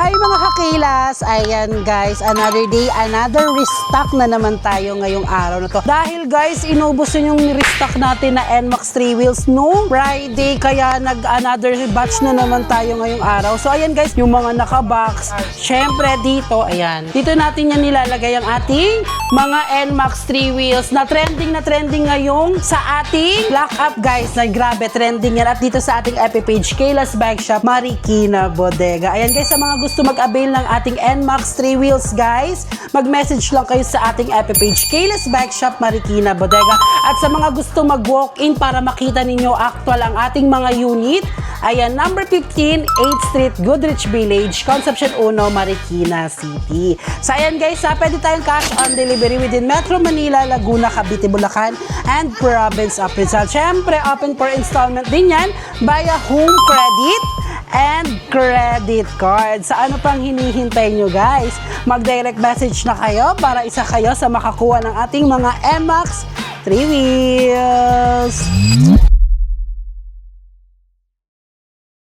Hi mga kakilas! Ayan guys, another day, another restock na naman tayo ngayong araw na to. Dahil guys, inubos yun yung restock natin na NMAX 3 wheels no Friday, kaya another batch na naman tayo ngayong araw. So ayan guys, yung mga nakabox, syempre dito, ayan. Dito natin yan nilalagay ang ating mga NMAX 3 wheels na trending ngayong sa ating lock up guys. Na grabe, trending yan. At dito sa ating FB page, Kayla's Bike Shop, Marikina Bodega. Ayan guys, sa mga gusto mag-avail ng ating NMAX 3 wheels guys, mag-message lang kayo sa ating FB page, Kayla's Bike Shop, Marikina Bodega. At sa mga gusto mag-walk-in para makita ninyo actual ang ating mga unit, ayan, number 15, 8th Street, Goodrich Village, Concepcion 1, Marikina City. So ayan guys, pwede tayong cash on delivery within Metro Manila, Laguna, Cavite, Bulacan, and Province of Rizal. Syempre, open for installment din yan via home credit and credit card. Sa ano pang hinihintay nyo guys? Mag-direct message na kayo para isa kayo sa makakuha ng ating mga NMAX 3 wheels.